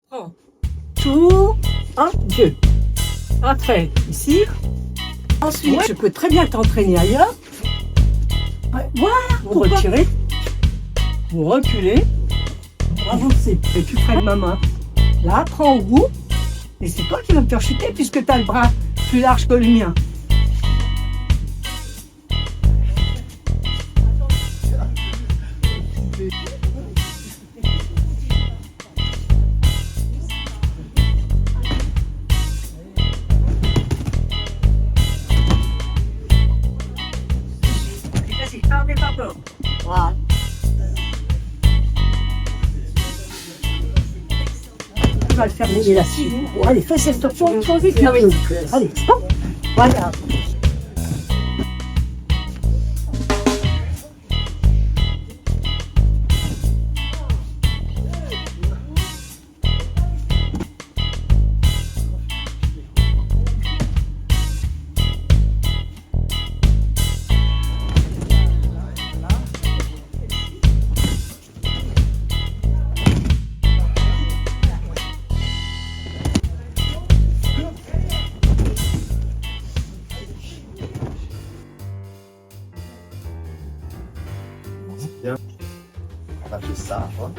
Prends tout, 1, 2. Entraîne ici. Ensuite, je peux très bien t'entraîner ailleurs. Ouais, voilà, vous retirez, vous reculez, vous avancez. Et tu feras ma main. Là, prends au bout. Et c'est toi qui vas me faire chuter puisque tu as le bras plus large que le mien. Vas-y, n'en pas peur. Voilà. Tu vas le faire bouger là-dessus. Allez, fais cette option. Allez, stop. Voilà. Bien. On va faire ça. Hein.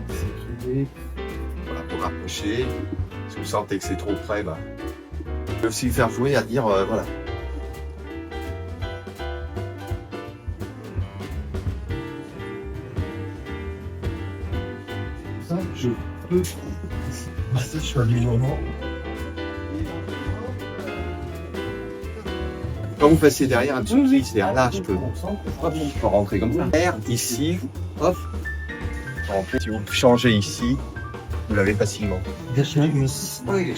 Sécuriser. Voilà, pour rapprocher. Si vous sentez que c'est trop près, bah, vous pouvez aussi faire jouer à dire voilà. Ça, je peux passer sur du moment. Quand vous passez derrière un petit c'est là, je peux rentrer comme ça. Ici, hop. En fait, si vous changez ici, vous l'avez facilement. Oui.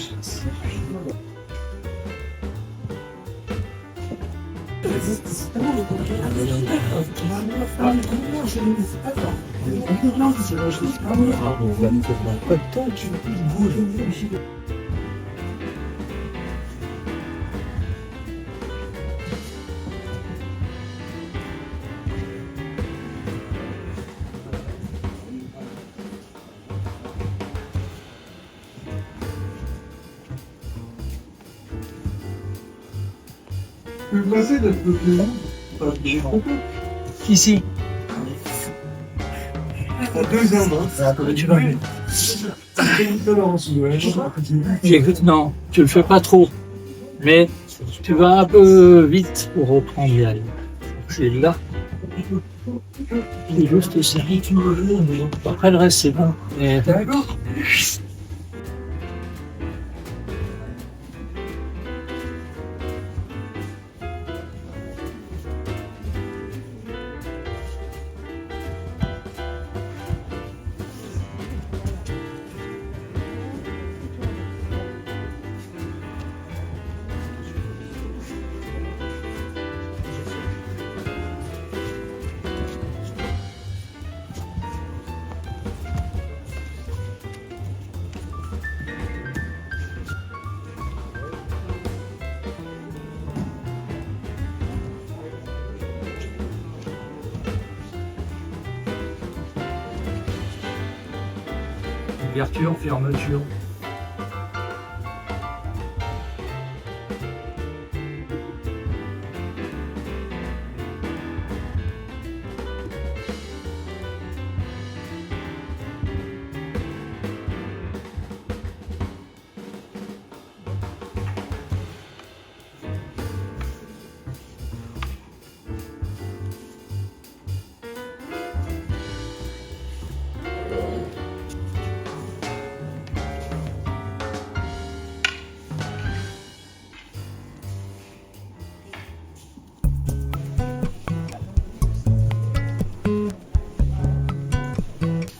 Vous passez de Ici. Tu vas bien. Écoute, non, tu le fais pas trop. Mais tu vas un peu vite pour reprendre les ailes. C'est là. C'est juste ça. Après le reste, c'est bon. Et... Ouverture, fermeture.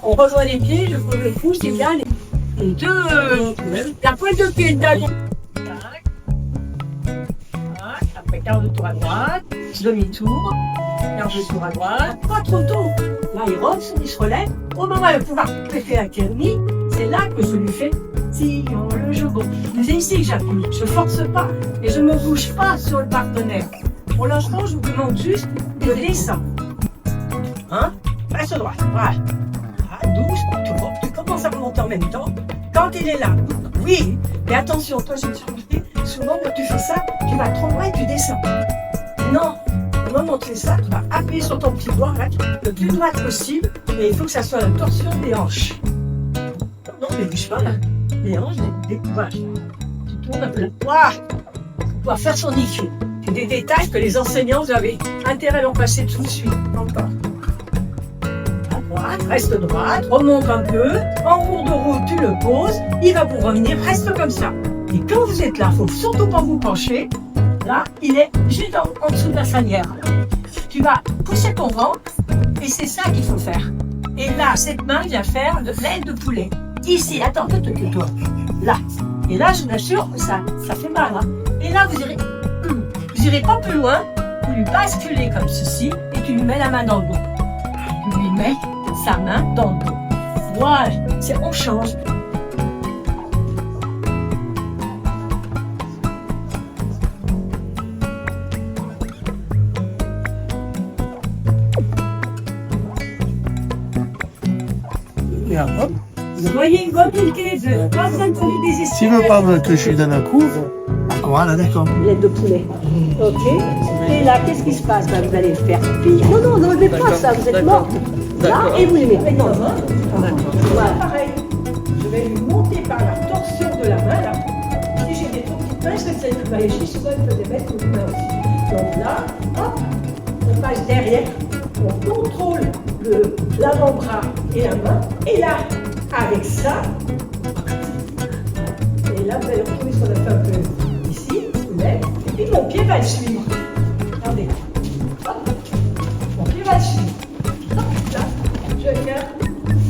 On rejoint les pieds, je pousse et bien les deux, la pointe de pied d'aller. Après quart de tour à droite, demi-tour, quart de tour à droite, pas trop tôt. Là il rentre, il se relève. Au moment où il va pouvoir péter la thermie, c'est là que je lui fais Sillon le jambon. C'est ici que j'appuie. Je force pas et je ne me bouge pas sur le partenaire. Pour l'instant, je vous demande juste de descendre. Hein? Reste droit. Voilà. Ah, douce. Tu commences à remonter en même temps. Quand il est là, oui. Mais attention, toi, j'ai remarqué, souvent quand tu fais ça, tu vas trop loin et tu descends. Non. Au moment où tu fais ça, tu vas appuyer sur ton petit doigt, là, le plus droit possible. Et il faut que ça soit la torsion des hanches. Non, mais bouge pas là. Les hanches, des couvages. Tu tournes un peu là. Voilà. Pour pouvoir faire son IQ. C'est des détails que les enseignants, vous avez intérêt à leur passer tout de suite. Encore. À droite, reste droite, remonte un peu. En cours de route, tu le poses. Il va pour revenir, reste comme ça. Et quand vous êtes là, il ne faut surtout pas vous pencher. Là, il est juste en dessous de la sanière. Tu vas pousser ton ventre et c'est ça qu'il faut faire. Et là, cette main vient faire de l'aile de poulet. Ici, attends, toi. Là. Et là, je vous assure que ça fait mal. Hein. Et là, vous irez pas plus loin. Vous lui basculez comme ceci et tu lui mets la main dans le dos. Tu lui mets sa main dans le dos. Voilà, on change. Vous voyez une mobilité de pas besoin de faire des escaliers. S'il veut pas que je lui donne un coup, voilà, d'accord. L'aile de poulet. Ok. Et là, qu'est-ce qui se passe? Vous allez le faire. Non, n'enlevez pas ça, vous êtes mort. Là, et vous les mettez dans le ventre. Voilà, pareil. Je vais lui monter par la torsion de la main, là. Si j'ai des trop petites mains, je vais essayer de m'alléger, souvent il peut les mettre aux mains aussi. Donc là, hop, on passe derrière, on contrôle l'avant-bras et la main. Et là, avec ça, et là, vous allez retrouver ce qu'on a fait un peu ici, vous lèvez, et puis mon pied va le suivre. Regardez. Hop. Mon pied va le suivre. Hop, là, je garde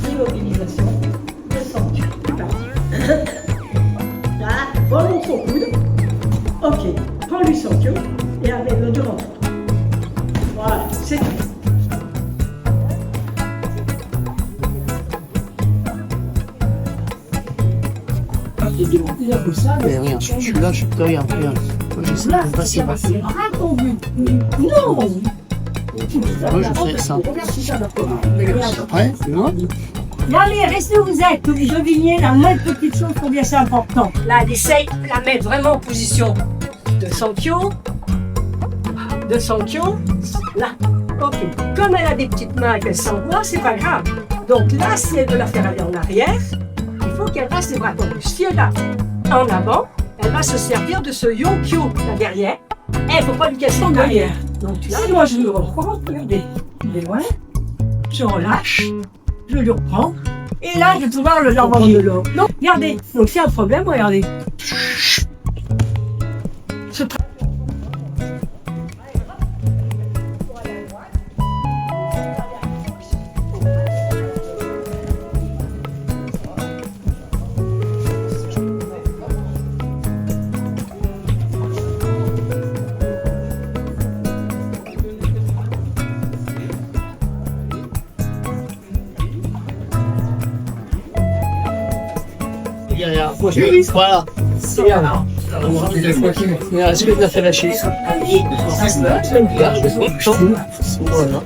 l'immobilisation de son pied. Là, remonte son coude. Ok, prends-lui son pied et amène-le devant toi. Voilà, c'est tout. Mais regarde, je suis là, je peux regarder. Je sais pas passer. Non! Moi, je fais ça. Après, tu vois? Allez, restez où vous êtes, que vous deviniez la moindre petite chose, combien c'est important. Là, elle essaye de la mettre vraiment en position de Sankyo. De Sankyo. Là. Ok. Comme elle a des petites mains et qu'elle s'envoie, c'est pas grave. Donc là, si elle veut la faire aller en arrière, il faut qu'elle passe les bras tendus. Si elle a en avant, elle va se servir de ce Yonkyo là derrière. Et il ne faut pas lui casser en derrière. Donc là, moi je le reprends, regardez, il est loin, je relâche, je le reprends, et là je vais pouvoir le reprendre de l'eau. Non, regardez, donc c'est un problème, regardez. Voilà. C'est bien. Je vais faire lâcher. Voilà.